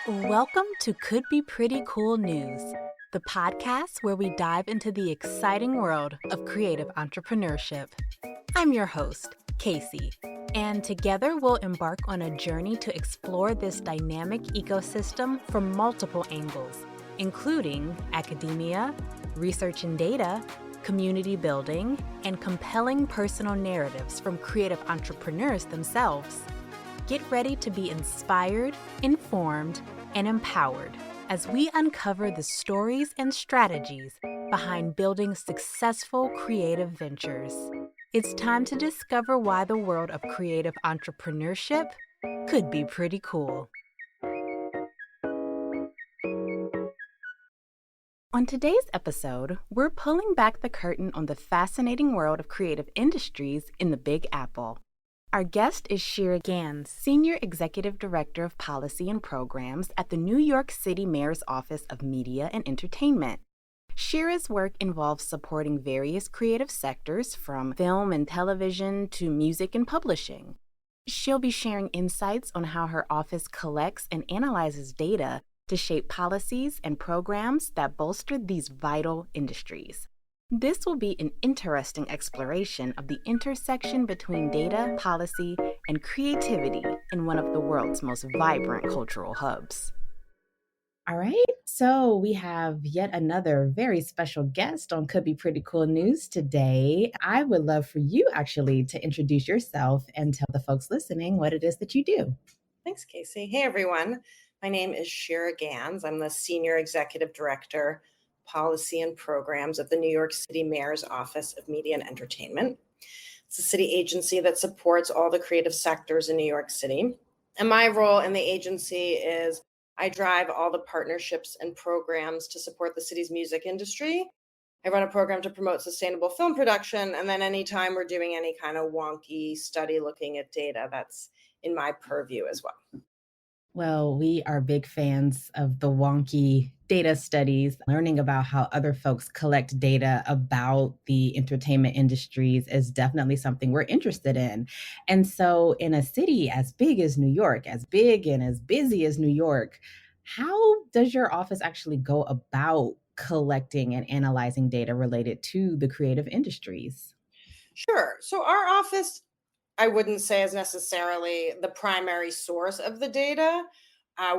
Welcome to Could Be Pretty Cool News, the podcast where we dive into the exciting world of creative entrepreneurship. I'm your host, Casey, and together we'll embark on a journey to explore this dynamic ecosystem from multiple angles, including academia, research and data, community building, and compelling personal narratives from creative entrepreneurs themselves. Get ready to be inspired, informed, and empowered as we uncover the stories and strategies behind building successful creative ventures. It's time to discover why the world of creative entrepreneurship could be pretty cool. On today's episode, we're pulling back the curtain on the fascinating world of creative industries in the Big Apple. Our guest is Shira Gans, Senior Executive Director of Policy and Programs at the New York City Mayor's Office of Media and Entertainment. Shira's work involves supporting various creative sectors from film and television to music and publishing. She'll be sharing insights on how her office collects and analyzes data to shape policies and programs that bolster these vital industries. This will be an interesting exploration of the intersection between data, policy, and creativity in one of the world's most vibrant cultural hubs. All right, so we have yet another very special guest on Could Be Pretty Cool News today. I would love for you actually to introduce yourself and tell the folks listening what it is that you do. Thanks, Casey. Hey, everyone. My name is Shira Gans. I'm the Senior Executive Director, Policy and Programs at the New York City Mayor's Office of Media and Entertainment. It's a city agency that supports all the creative sectors in New York City. And my role in the agency is I drive all the partnerships and programs to support the city's music industry. I run a program to promote sustainable film production. And then anytime we're doing any kind of wonky study looking at data, that's in my purview as well. Well, we are big fans of the wonky data studies. Learning about how other folks collect data about the entertainment industries is definitely something we're interested in. And so, in a city as big as New York, as big and as busy as New York, how does your office actually go about collecting and analyzing data related to the creative industries? Sure. So our office, I wouldn't say is necessarily the primary source of the data.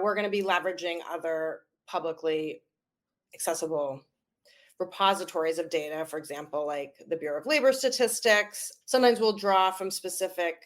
We're going to be leveraging other publicly accessible repositories of data, for example, like the Bureau of Labor Statistics. Sometimes we'll draw from specific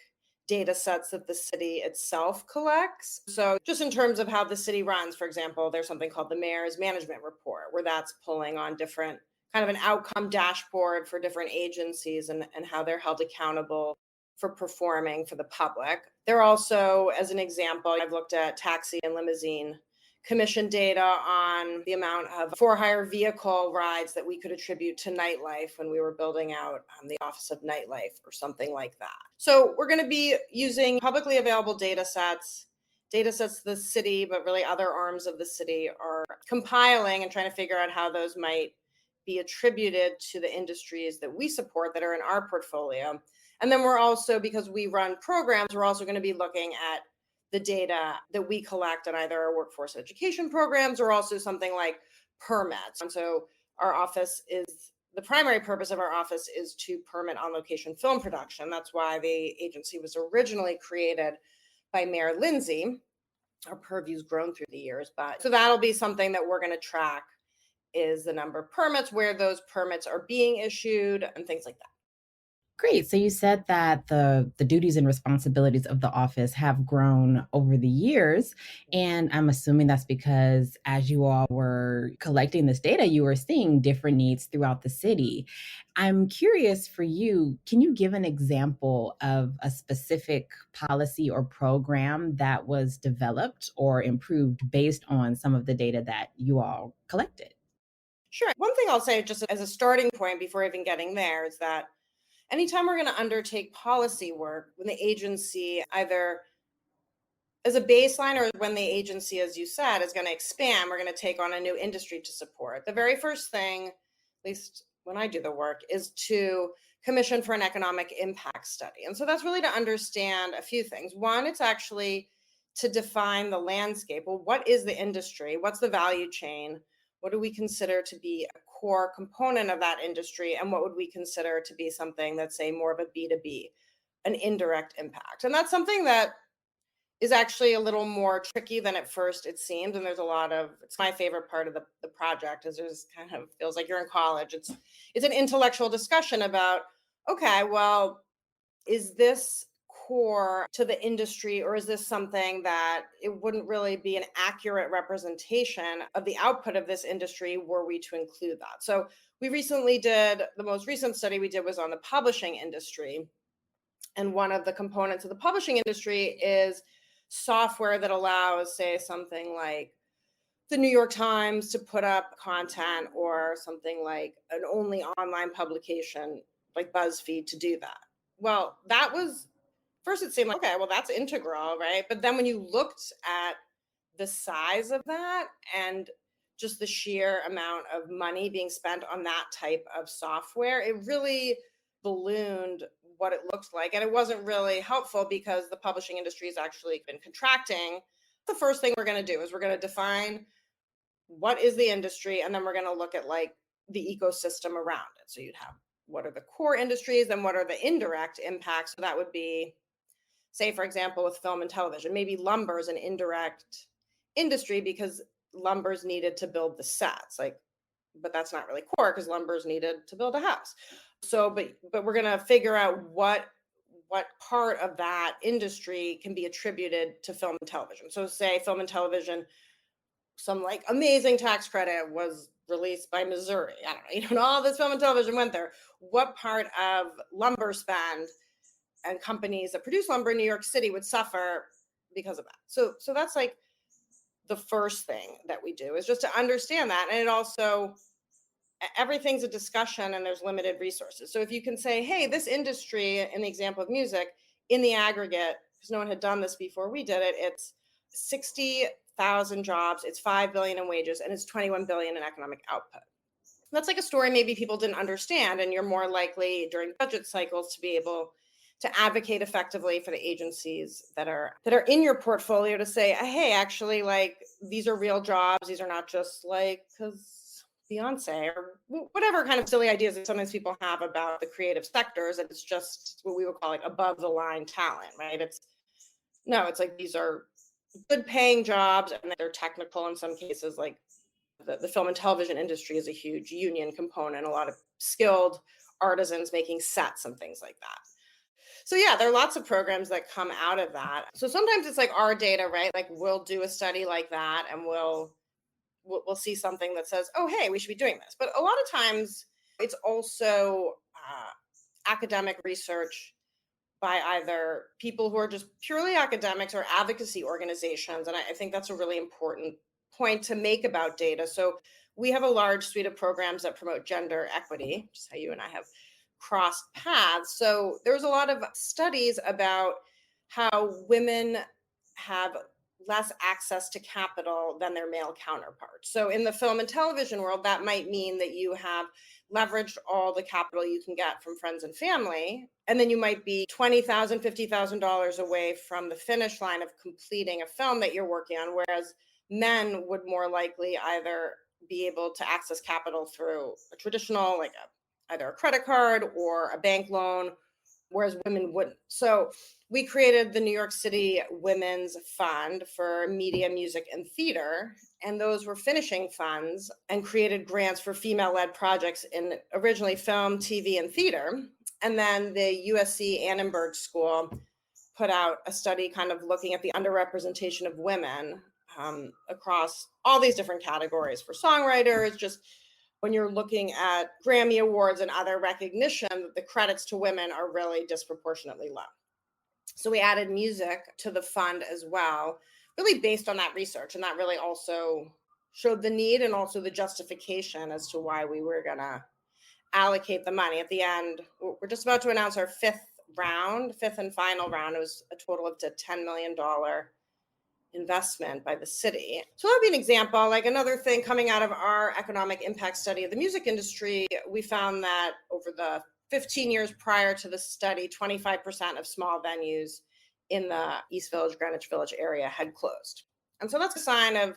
data sets that the city itself collects. So just in terms of how the city runs, for example, there's something called the Mayor's Management Report, where that's pulling on different kind of an outcome dashboard for different agencies and how they're held accountable for performing for the public. There also, as an example, I've looked at taxi and limousine commission data on the amount of for-hire vehicle rides that we could attribute to nightlife when we were building out the Office of Nightlife or something like that. So we're going to be using publicly available data sets the city, but really other arms of the city are compiling and trying to figure out how those might be attributed to the industries that we support that are in our portfolio. And then we're also, because we run programs, we're also going to be looking at the data that we collect on either our workforce education programs or also something like permits. And so the primary purpose of our office is to permit on location film production. That's why the agency was originally created by Mayor Lindsay. Our purview's grown through the years, but so that'll be something that we're going to track is the number of permits, where those permits are being issued and things like that. Great. So you said that the duties and responsibilities of the office have grown over the years. And I'm assuming that's because as you all were collecting this data, you were seeing different needs throughout the city. I'm curious for you, can you give an example of a specific policy or program that was developed or improved based on some of the data that you all collected? Sure. One thing I'll say just as a starting point before even getting there is that anytime we're going to undertake policy work, when the agency either as a baseline or when the agency, as you said, is going to expand, we're going to take on a new industry to support. The very first thing, at least when I do the work, is to commission for an economic impact study. And so that's really to understand a few things. One, it's actually to define the landscape. Well, what is the industry? What's the value chain? What do we consider to be a core component of that industry? And what would we consider to be something that's, say, more of a B2B, an indirect impact? And that's something that is actually a little more tricky than at first it seemed. And there's a lot of, it's my favorite part of the project, is there's kind of feels like you're in college. It's an intellectual discussion about, okay, well, is this core to the industry, or is this something that it wouldn't really be an accurate representation of the output of this industry were we to include that? So we recently did, the most recent study we did was on the publishing industry. And one of the components of the publishing industry is software that allows, say, something like the New York Times to put up content, or something like an only online publication like BuzzFeed to do that. Well, that was, first it seemed like, okay, well, that's integral, right? But then when you looked at the size of that and just the sheer amount of money being spent on that type of software, it really ballooned what it looked like. And it wasn't really helpful because the publishing industry has actually been contracting. The first thing we're going to do is we're going to define what is the industry, and then we're going to look at like the ecosystem around it. So you'd have, what are the core industries and what are the indirect impacts? So that would be, say, for example, with film and television, maybe lumber is an indirect industry because lumber's needed to build the sets, like, but that's not really core because lumber's needed to build a house. So but we're going to figure out what part of that industry can be attributed to film and television. So say film and television, some like amazing tax credit was released by Missouri. I don't know, you know, all this film and television went there. What part of lumber spend and companies that produce lumber in New York City would suffer because of that? So that's like the first thing that we do, is just to understand that. And it also, everything's a discussion and there's limited resources. So if you can say, hey, this industry, in the example of music, in the aggregate, because no one had done this before we did it, it's 60,000 jobs, it's 5 billion in wages, and it's 21 billion in economic output. That's like a story maybe people didn't understand, and you're more likely during budget cycles to be able to advocate effectively for the agencies that are in your portfolio to say, hey, actually, like, these are real jobs. These are not just like because Beyonce or whatever kind of silly ideas that sometimes people have about the creative sectors. And it's just what we would call like above the line talent, right? It's like these are good paying jobs, and they're technical in some cases. Like the film and television industry is a huge union component, a lot of skilled artisans making sets and things like that. So yeah, there are lots of programs that come out of that. So sometimes it's like our data, right? Like we'll do a study like that and we'll see something that says, oh, hey, we should be doing this. But a lot of times it's also academic research by either people who are just purely academics or advocacy organizations. And I think that's a really important point to make about data. So we have a large suite of programs that promote gender equity, which is how you and I have crossed paths. So there's a lot of studies about how women have less access to capital than their male counterparts. So in the film and television world, that might mean that you have leveraged all the capital you can get from friends and family, and then you might be $20,000, $50,000 away from the finish line of completing a film that you're working on, whereas men would more likely either be able to access capital through a traditional, like either a credit card or a bank loan, whereas women wouldn't. So we created the New York City Women's Fund for media, music, and theater. And those were finishing funds, and created grants for female-led projects in originally film, TV, and theater. And then the USC Annenberg School put out a study kind of looking at the underrepresentation of women across all these different categories for songwriters. Just when you're looking at Grammy Awards and other recognition, the credits to women are really disproportionately low. So we added music to the fund as well, really based on that research. And that really also showed the need and also the justification as to why we were going to allocate the money. At the end, we're just about to announce our fifth and final round. It was a total of $10 million investment by the city. So that would be an example. Like another thing coming out of our economic impact study of the music industry, we found that over the 15 years prior to the study, 25% of small venues in the East Village, Greenwich Village area had closed. And so that's a sign of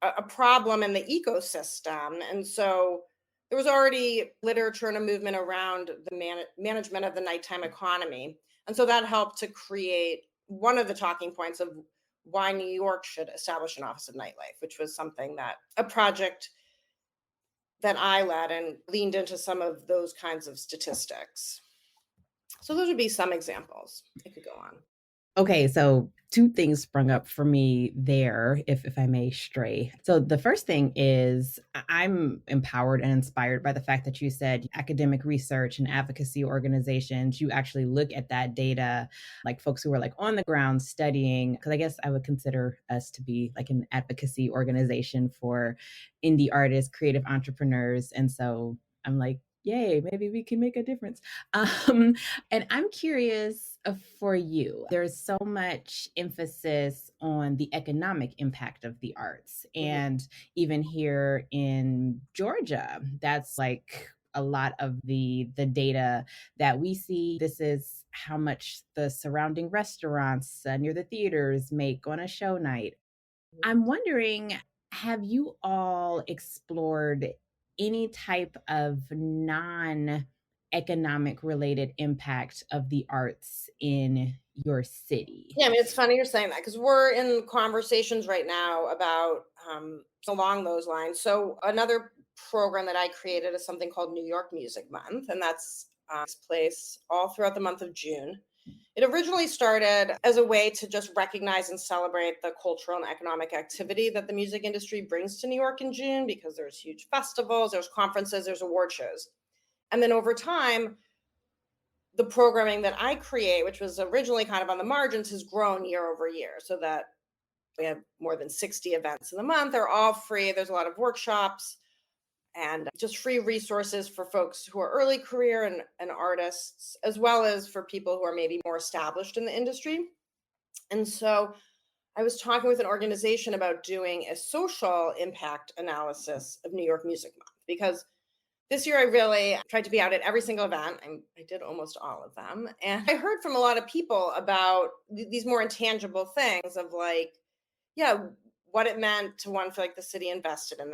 a problem in the ecosystem. And so there was already literature and a movement around the management of the nighttime economy. And so that helped to create one of the talking points of why New York should establish an Office of Nightlife, which was something that a project that I led and leaned into some of those kinds of statistics. So those would be some examples. I could go on. Okay, so two things sprung up for me there, if I may stray. So the first thing is I'm empowered and inspired by the fact that you said academic research and advocacy organizations, you actually look at that data, like folks who are like on the ground studying, because I guess I would consider us to be like an advocacy organization for indie artists, creative entrepreneurs. And so I'm like, yay, maybe we can make a difference. Um, and I'm curious for you, there's so much emphasis on the economic impact of the arts. Mhm. And even here in Georgia, that's like a lot of the data that we see. This is how much the surrounding restaurants near the theaters make on a show night. I'm wondering, have you all explored any type of non-economic related impact of the arts in your city? Yeah, I mean, it's funny you're saying that because we're in conversations right now about along those lines. So another program that I created is something called New York Music Month, and that's takes place all throughout the month of June. It originally started as a way to just recognize and celebrate the cultural and economic activity that the music industry brings to New York in June because there's huge festivals, there's conferences, there's award shows. And then over time, the programming that I create, which was originally kind of on the margins, has grown year over year so that we have more than 60 events in the month. They're all free. There's a lot of workshops and just free resources for folks who are early career and artists, as well as for people who are maybe more established in the industry. And so I was talking with an organization about doing a social impact analysis of New York Music Month because this year I really tried to be out at every single event. I did almost all of them. And I heard from a lot of people about these more intangible things of like, yeah, what it meant to one feel like the city invested in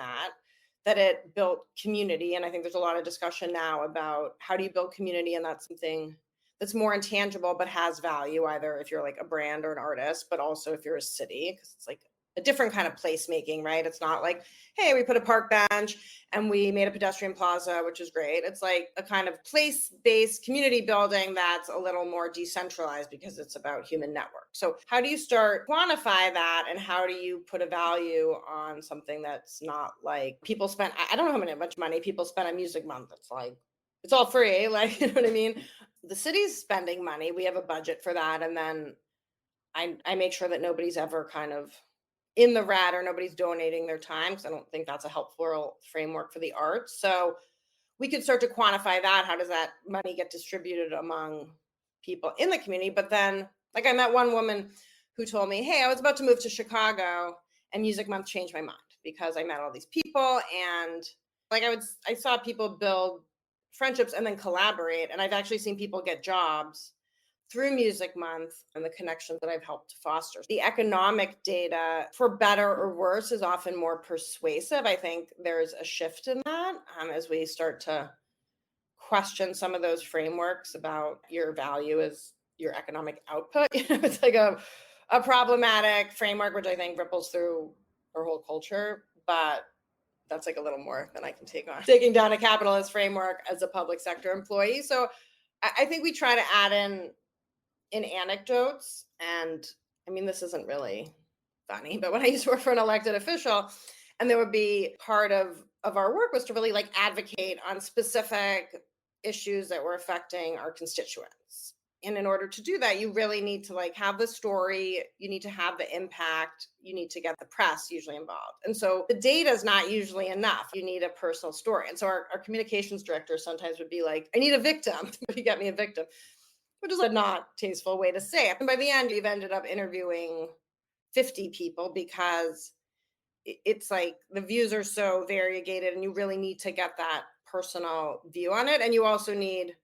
that it built community. And I think there's a lot of discussion now about how do you build community, and that's something that's more intangible but has value, either if you're like a brand or an artist, but also if you're a city, because it's like a different kind of placemaking, right? It's not like, hey, we put a park bench and we made a pedestrian plaza, which is great. It's like a kind of place-based community building that's a little more decentralized because it's about human network. So how do you start quantify that, and how do you put a value on something that's not like people spent, I don't know how much money people spend on Music Month. It's like it's all free, like, you know what I mean? The city's spending money. We have a budget for that. And then I make sure that nobody's ever kind of in the red or nobody's donating their time, because I don't think that's a helpful framework for the arts. So we could start to quantify that. How does that money get distributed among people in the community? But then, like, I met one woman who told me, hey, I was about to move to Chicago and Music Month changed my mind because I met all these people, and like I saw people build friendships and then collaborate. And I've actually seen people get jobs through Music Month and the connections that I've helped to foster. The economic data, for better or worse, is often more persuasive. I think there's a shift in that as we start to question some of those frameworks about your value as your economic output. It's like a problematic framework, which I think ripples through our whole culture. But that's like a little more than I can take on. Taking down a capitalist framework as a public sector employee. So I think we try to add in anecdotes. And I mean, this isn't really funny, but when I used to work for an elected official, and there would be part of our work was to really like advocate on specific issues that were affecting our constituents. And in order to do that, you really need to like have the story, you need to have the impact, you need to get the press usually involved. And so the data is not usually enough. You need a personal story. And so our communications director sometimes would be like, I need a victim. You get me a victim, which is a not tasteful way to say it. And by the end, you've ended up interviewing 50 people because it's like the views are so variegated, and you really need to get that personal view on it. And you also need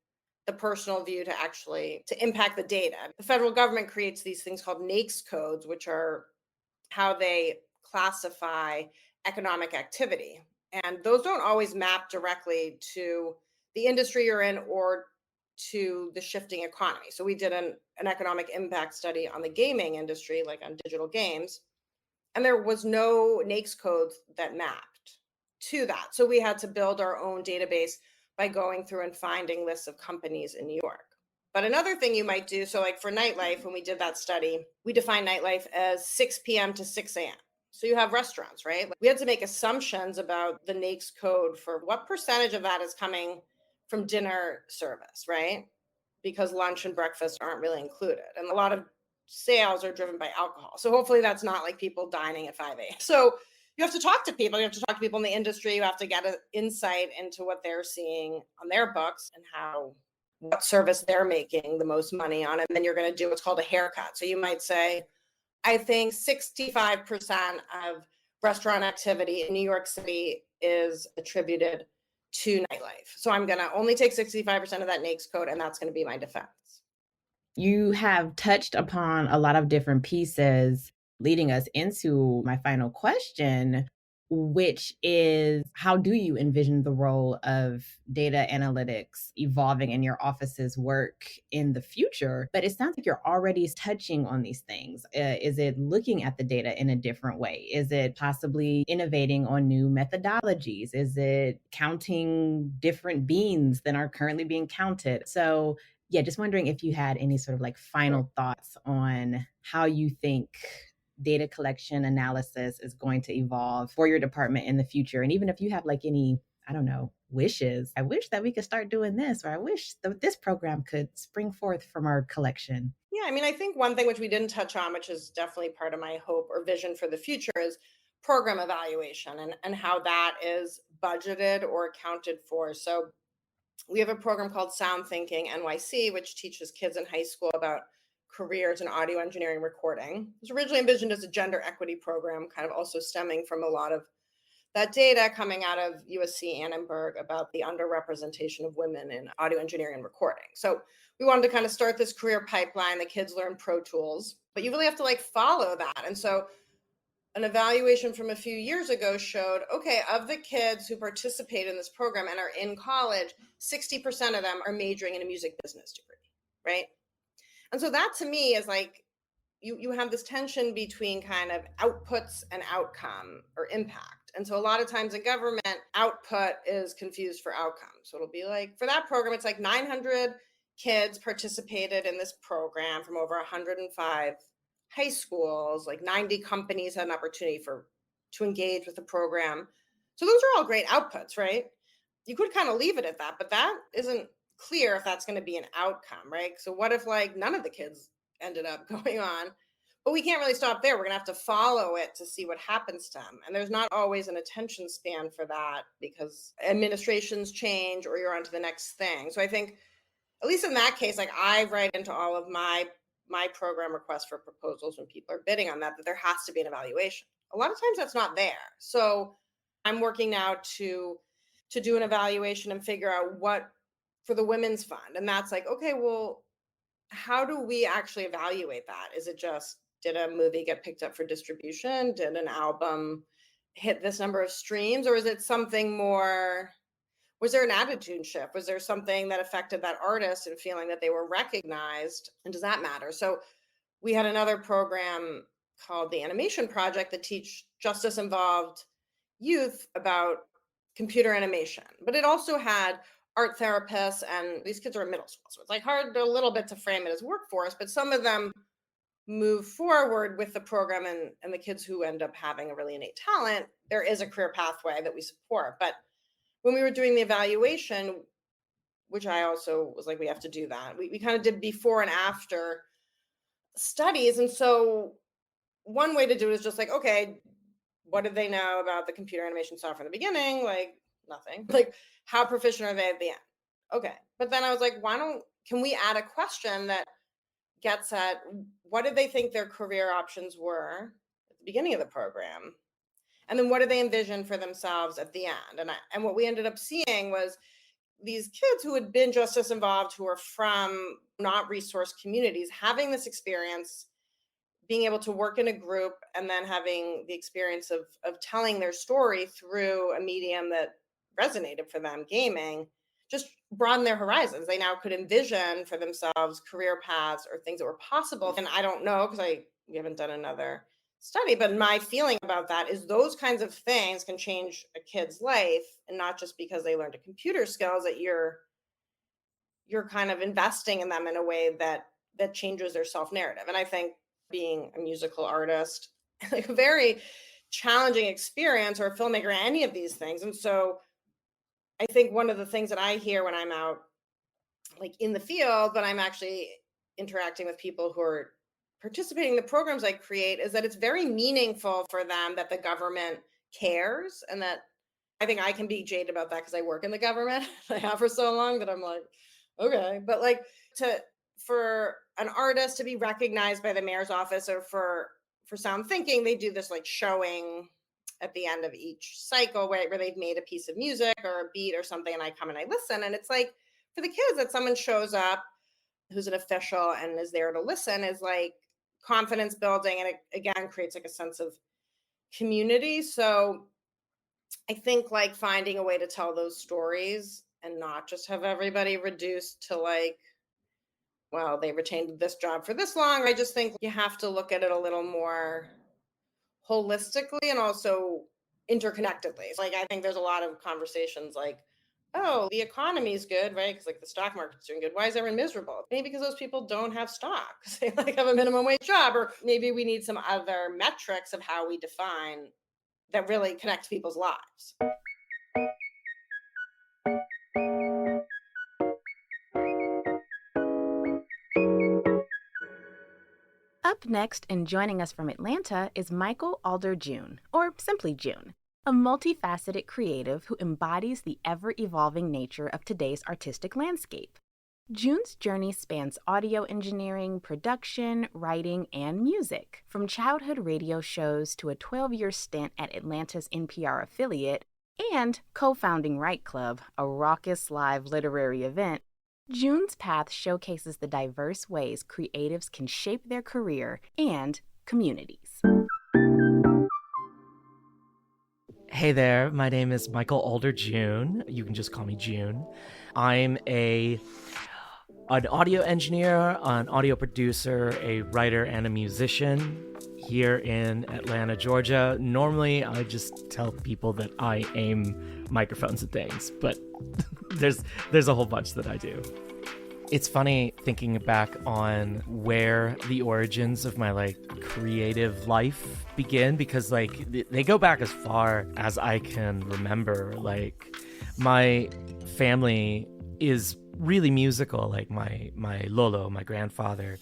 the personal view to actually to impact the data. The federal government creates these things called NAICS codes, which are how they classify economic activity. And those don't always map directly to the industry you're in or to the shifting economy. So we did an economic impact study on the gaming industry, like on digital games, and there was no NAICS codes that mapped to that. So we had to build our own database by going through and finding lists of companies in New York. But another thing you might do, so like for nightlife, when we did that study, we defined nightlife as 6 p.m. to 6 a.m. So you have restaurants, right? We had to make assumptions about the NAICS code for what percentage of that is coming from dinner service, right? Because lunch and breakfast aren't really included. And a lot of sales are driven by alcohol. So hopefully that's not like people dining at 5 a.m. So you have to talk to people. You have to talk to people in the industry. You have to get an insight into what they're seeing on their books and how what service they're making the most money on. And then you're going to do what's called a haircut. So you might say, I think 65% of restaurant activity in New York City is attributed to nightlife. So I'm going to only take 65% of that NAICS code, and that's going to be my defense. You have touched upon a lot of different pieces leading us into my final question, which is how do you envision the role of data analytics evolving in your office's work in the future? But it sounds like you're already touching on these things. Is it looking at the data in a different way? Is it possibly innovating on new methodologies? Is it counting different beans than are currently being counted? So yeah, just wondering if you had any sort of like final thoughts on how you think data collection analysis is going to evolve for your department in the future. And even if you have like any, I don't know, wishes, I wish that we could start doing this, or I wish that this program could spring forth from our collection. Yeah, I mean, I think one thing which we didn't touch on, which is definitely part of my hope or vision for the future, is program evaluation and how that is budgeted or accounted for. So we have a program called Sound Thinking NYC, which teaches kids in high school about careers in audio engineering recording. It was originally envisioned as a gender equity program, kind of also stemming from a lot of that data coming out of USC Annenberg about the underrepresentation of women in audio engineering and recording. So we wanted to kind of start this career pipeline. The kids learn Pro Tools, but you really have to like follow that. And so an evaluation from a few years ago showed, okay, of the kids who participate in this program and are in college, 60% of them are majoring in a music business degree, right? And so that to me is like, you have this tension between kind of outputs and outcome or impact. And so a lot of times in government, output is confused for outcome. So it'll be like, for that program, it's like 900 kids participated in this program from over 105 high schools, like 90 companies had an opportunity to engage with the program. So those are all great outputs, right? You could kind of leave it at that, but that isn't clear if that's going to be an outcome, right? So what if like none of the kids ended up going on? But we can't really stop there. We're going to have to follow it to see what happens to them. And there's not always an attention span for that because administrations change or you're on to the next thing. So I think, at least in that case, like I write into all of my program requests for proposals when people are bidding on that there has to be an evaluation. A lot of times that's not there. So I'm working now to do an evaluation and figure out what for the women's fund. And that's like, okay, well, how do we actually evaluate that? Is it just, did a movie get picked up for distribution? Did an album hit this number of streams? Or is it something more, was there an attitude shift? Was there something that affected that artist and feeling that they were recognized? And does that matter? So we had another program called the Animation Project that teach justice involved youth about computer animation, but it also had art therapists, and these kids are in middle school. So it's like hard a little bit to frame it as workforce, but some of them move forward with the program and the kids who end up having a really innate talent, there is a career pathway that we support. But when we were doing the evaluation, which I also was like, we have to do that. We kind of did before and after studies. And so one way to do it is just like, okay, what did they know about the computer animation software in the beginning? Like nothing. Like how proficient are they at the end? Okay. But then I was like, can we add a question that gets at what did they think their career options were at the beginning of the program? And then what do they envision for themselves at the end? And what we ended up seeing was these kids who had been justice involved, who are from not resource communities, having this experience, being able to work in a group, and then having the experience of telling their story through a medium that resonated for them, gaming, just broaden their horizons. They now could envision for themselves career paths or things that were possible. And I don't know, because we haven't done another study, but my feeling about that is those kinds of things can change a kid's life, and not just because they learned a computer skills, that you're kind of investing in them in a way that changes their self narrative. And I think being a musical artist, like a very challenging experience, or a filmmaker, or any of these things. And so I think one of the things that I hear when I'm out, like in the field, but I'm actually interacting with people who are participating in the programs I create, is that it's very meaningful for them that the government cares. And that I think I can be jaded about that because I work in the government. I have for so long that I'm like, okay. But like, for an artist to be recognized by the mayor's office, or for Sound Thinking, they do this like showing at the end of each cycle where they've made a piece of music or a beat or something, and I come and I listen. And it's like, for the kids, that someone shows up who's an official and is there to listen is like confidence building, and it again creates like a sense of community. So I think like finding a way to tell those stories and not just have everybody reduced to like, well, they retained this job for this long. I just think you have to look at it a little more holistically and also interconnectedly. Like, I think there's a lot of conversations like, oh, the economy is good, right? Because like the stock market's doing good. Why is everyone miserable? Maybe because those people don't have stock. They like have a minimum wage job, or maybe we need some other metrics of how we define that really connect people's lives. Up next and joining us from Atlanta is Mykal Alder June, or simply June, a multifaceted creative who embodies the ever-evolving nature of today's artistic landscape. June's journey spans audio engineering, production, writing, and music, from childhood radio shows to a 12-year stint at Atlanta's NPR affiliate and co-founding Write Club, a raucous live literary event. June's path showcases the diverse ways creatives can shape their career and communities. Hey there, my name is Mykal Alder June. You can just call me June. I'm an audio engineer, an audio producer, a writer, and a musician here in Atlanta, Georgia. Normally, I just tell people that I aim microphones at things, but there's a whole bunch that I do. It's funny thinking back on where the origins of my like creative life begin, because like they go back as far as I can remember. Like my family is really musical. Like my lolo, my grandfather,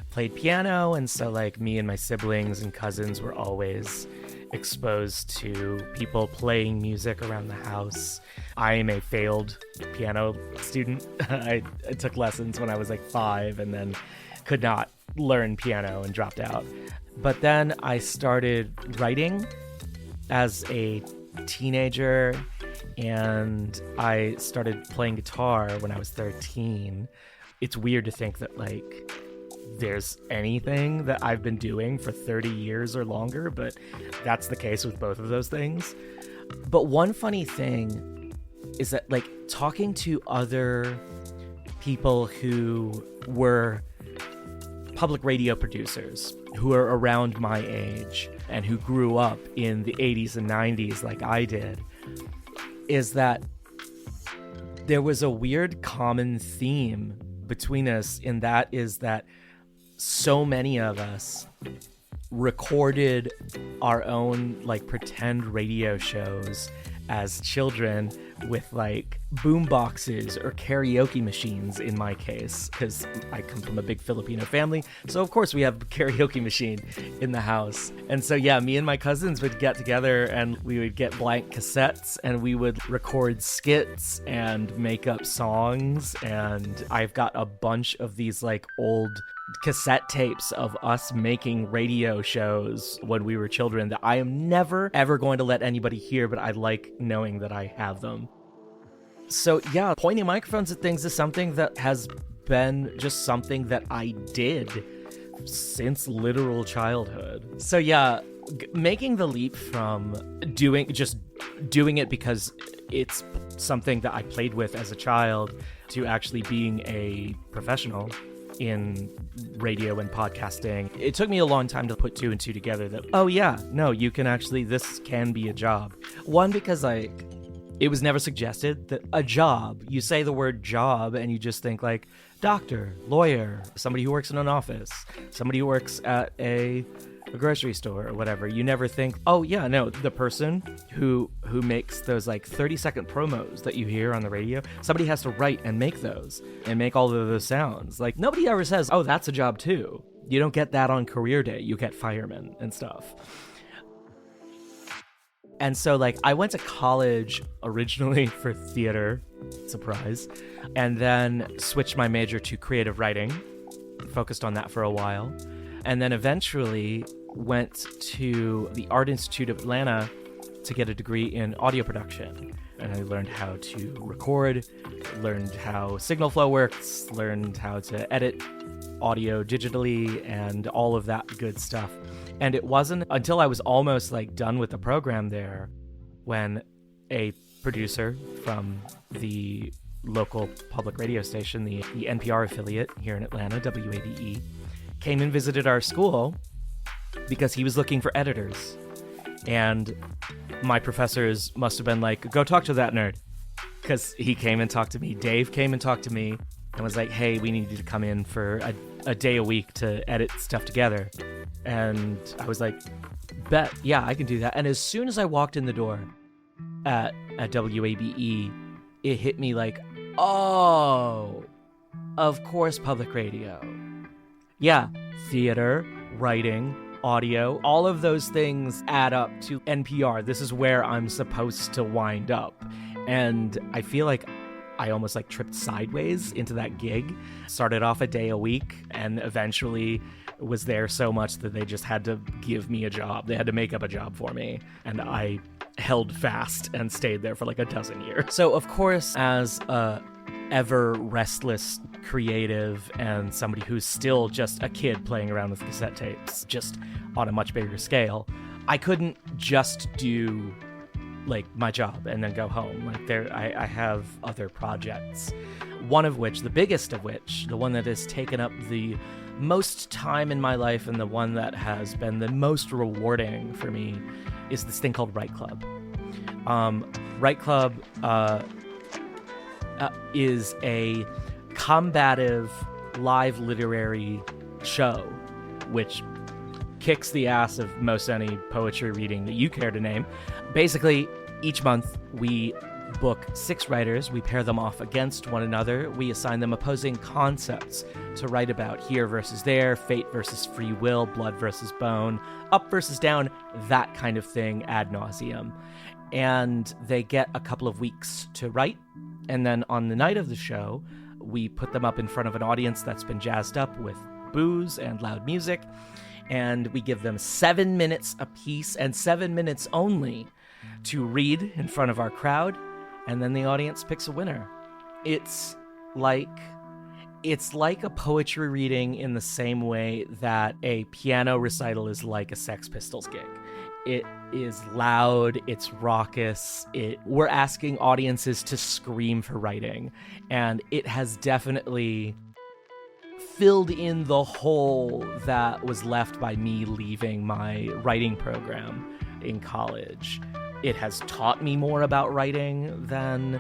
played piano, and so like me and my siblings and cousins were always exposed to people playing music around the house. I am a failed piano student. I took lessons when I was like 5 and then could not learn piano and dropped out. But then I started writing as a teenager, and I started playing guitar when I was 13. It's weird to think that like there's anything that I've been doing for 30 years or longer, but that's the case with both of those things. But one funny thing is that like talking to other people who were public radio producers who are around my age and who grew up in the 80s and 90s like I did, is that there was a weird common theme between us, and that is that so many of us recorded our own like pretend radio shows as children with like boom boxes or karaoke machines in my case, because I come from a big Filipino family, so of course we have a karaoke machine in the house. And so yeah, me and my cousins would get together and we would get blank cassettes and we would record skits and make up songs. And I've got a bunch of these like old cassette tapes of us making radio shows when we were children that I am never ever going to let anybody hear, but I like knowing that I have them. So yeah, pointing microphones at things is something that has been just something that I did since literal childhood. So yeah, making the leap from doing it because it's something that I played with as a child to actually being a professional in radio and podcasting, it took me a long time to put two and two together that, oh yeah, no, you can actually, this can be a job. One, because it was never suggested that a job, you say the word job and you just think like doctor, lawyer, somebody who works in an office, somebody who works at a grocery store or whatever. You never think, oh yeah, no, the person who makes those like 30-second promos that you hear on the radio, somebody has to write and make those and make all of those sounds. Like nobody ever says, oh, that's a job too. You don't get that on career day. You get firemen and stuff. And so like I went to college originally for theater, surprise, and then switched my major to creative writing, focused on that for a while, and then eventually went to the Art Institute of Atlanta to get a degree in audio production. And I learned how to record, learned how signal flow works, learned how to edit audio digitally and all of that good stuff. And it wasn't until I was almost like done with the program there when a producer from the local public radio station, the NPR affiliate here in Atlanta, WABE, came and visited our school because he was looking for editors. And my professors must have been like, go talk to that nerd. Because he came and talked to me. Dave came and talked to me and was like, hey, we need you to come in for a day a week to edit stuff together. And I was like, bet, yeah, I can do that. And as soon as I walked in the door at WABE, it hit me like, oh, of course, public radio. Yeah, theater, writing, audio, all of those things add up to NPR. This is where I'm supposed to wind up. And I feel like I almost like tripped sideways into that gig. Started off a day a week and eventually was there so much that they just had to give me a job. They had to make up a job for me. And I held fast and stayed there for like a dozen years. So of course, as a ever restless creative and somebody who's still just a kid playing around with cassette tapes, just on a much bigger scale, I couldn't just do like my job and then go home. Like I have other projects. One of which, the biggest of which, the one that has taken up the most time in my life and the one that has been the most rewarding for me is this thing called Write Club. Write Club is a combative live literary show, which kicks the ass of most any poetry reading that you care to name. Basically, each month we book 6 writers, we pair them off against one another, we assign them opposing concepts to write about: here versus there, fate versus free will, blood versus bone, up versus down, that kind of thing ad nauseum. And they get a couple of weeks to write, and then on the night of the show, we put them up in front of an audience that's been jazzed up with booze and loud music, and we give them 7 minutes apiece and 7 minutes only to read in front of our crowd, and then the audience picks a winner. It's like a poetry reading in the same way that a piano recital is like a Sex Pistols gig. It is loud, it's raucous, we're asking audiences to scream for writing, and it has definitely filled in the hole that was left by me leaving my writing program in college. It has taught me more about writing than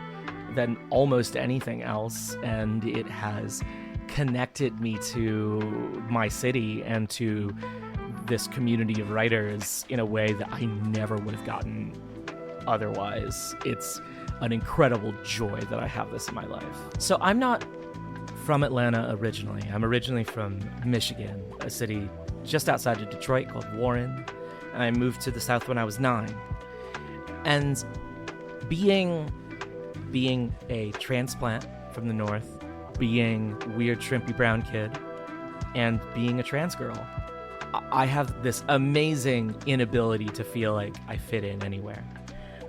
almost anything else, and it has connected me to my city and to this community of writers in a way that I never would have gotten otherwise. It's an incredible joy that I have this in my life. So I'm not from Atlanta originally. I'm originally from Michigan, a city just outside of Detroit called Warren. And I moved to the South when I was 9. And being a transplant from the North, being weird shrimpy brown kid, and being a trans girl, I have this amazing inability to feel like I fit in anywhere.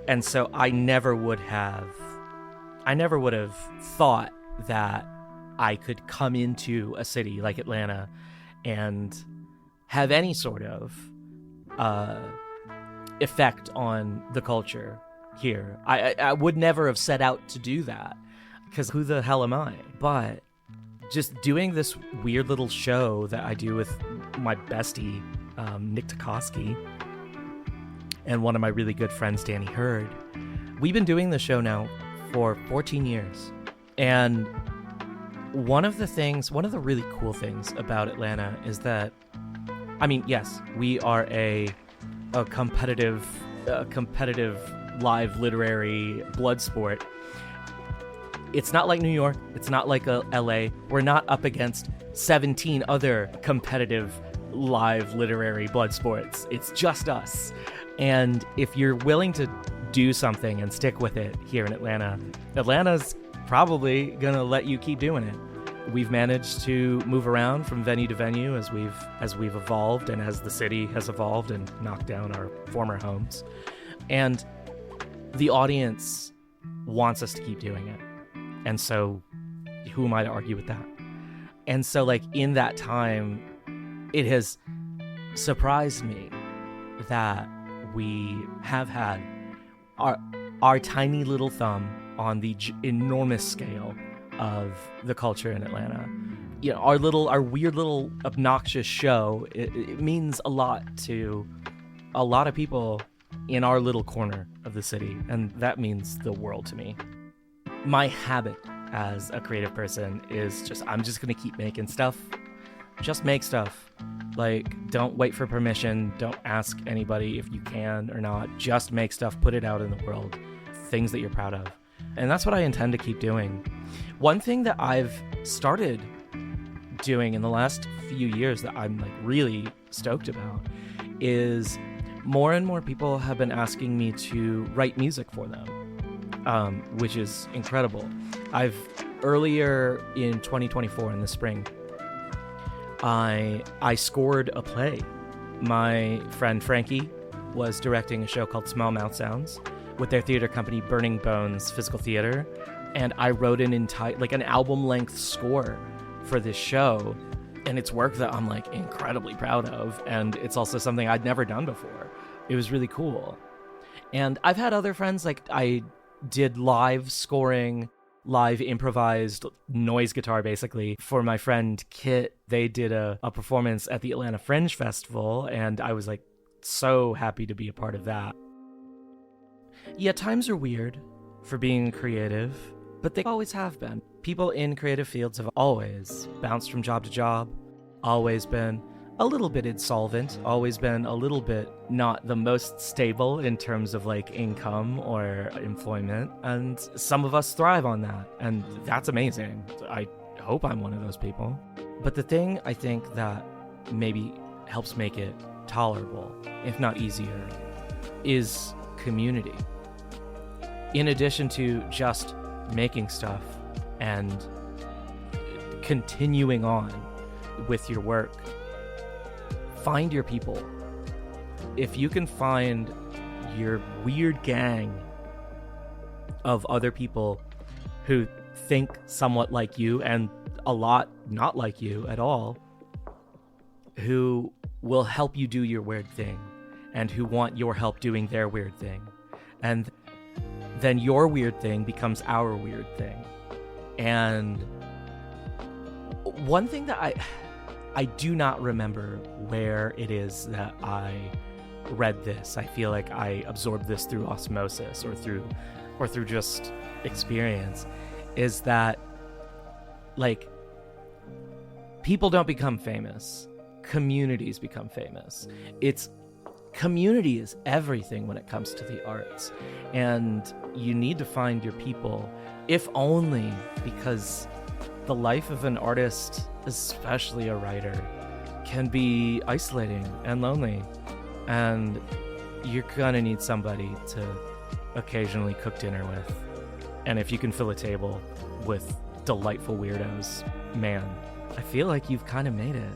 And so I never would have I never would have thought that I could come into a city like Atlanta and have any sort of effect on the culture here. I would never have set out to do that, because who the hell am I? But just doing this weird little show that I do with my bestie, Nick Tukoski, and one of my really good friends, Danny Hurd, we've been doing the show now for 14 years. And one of the really cool things about Atlanta is that, I mean, yes, we are a competitive live literary blood sport. It's not like New York. It's not like LA. We're not up against 17 other competitive live literary blood sports. It's just us. And if you're willing to do something and stick with it here in Atlanta, Atlanta's probably gonna let you keep doing it. We've managed to move around from venue to venue as we've evolved, and as the city has evolved and knocked down our former homes. And the audience wants us to keep doing it. And so who am I to argue with that? And so, like, in that time, it has surprised me that we have had our tiny little thumb on the enormous scale of the culture in Atlanta. You know, our weird little obnoxious show, it means a lot to a lot of people in our little corner of the city, and that means the world to me. My habit as a creative person is I'm just gonna keep making stuff. Just make stuff. Like, don't wait for permission. Don't ask anybody if you can or not. Just make stuff, put it out in the world. Things that you're proud of. And that's what I intend to keep doing. One thing that I've started doing in the last few years that I'm like really stoked about is more and more people have been asking me to write music for them, which is incredible. Earlier in 2024 in the spring, I scored a play. My friend Frankie was directing a show called Small Mouth Sounds with their theater company Burning Bones Physical Theater, and I wrote an album-length score for this show, and it's work that I'm like incredibly proud of, and it's also something I'd never done before. It was really cool. And I've had other friends, like I did live scoring, live improvised noise guitar basically for my friend Kit. They did a performance at the Atlanta Fringe Festival, and I was like so happy to be a part of that. Yeah, times are weird for being creative, but they always have been. People in creative fields have always bounced from job to job, always been a little bit insolvent, always been a little bit not the most stable in terms of like income or employment, and some of us thrive on that, and that's amazing. I hope I'm one of those people. But the thing I think that maybe helps make it tolerable, if not easier, is community. In addition to just making stuff and continuing on with your work, find your people. If you can find your weird gang of other people who think somewhat like you and a lot not like you at all, who will help you do your weird thing and who want your help doing their weird thing, and then your weird thing becomes our weird thing. And one thing that I do not remember where it is that I read this. I feel like I absorbed this through osmosis or through just experience, is that like people don't become famous, communities become famous. Community is everything when it comes to the arts, and you need to find your people, if only because the life of an artist, especially a writer, can be isolating and lonely, and you're gonna need somebody to occasionally cook dinner with. And if you can fill a table with delightful weirdos, man, I feel like you've kind of made it.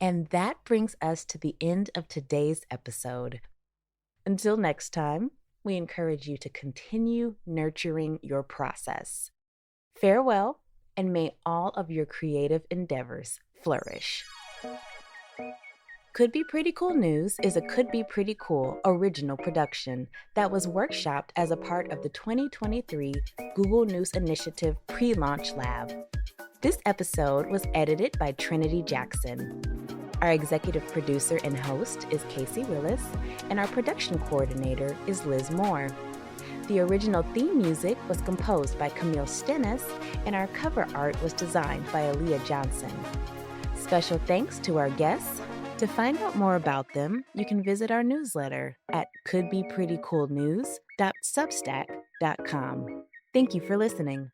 And that brings us to the end of today's episode. Until next time, we encourage you to continue nurturing your process. Farewell, and may all of your creative endeavors flourish. Could Be Pretty Cool News is a Could Be Pretty Cool original production that was workshopped as a part of the 2023 Google News Initiative Pre-Launch Lab. This episode was edited by Trinity Jackson. Our executive producer and host is Casey Willis, and our production coordinator is Liz Moore. The original theme music was composed by Camille Stennis, and our cover art was designed by Aaliyah Johnson. Special thanks to our guests. To find out more about them, you can visit our newsletter at couldbeprettycoolnews.substack.com. Thank you for listening.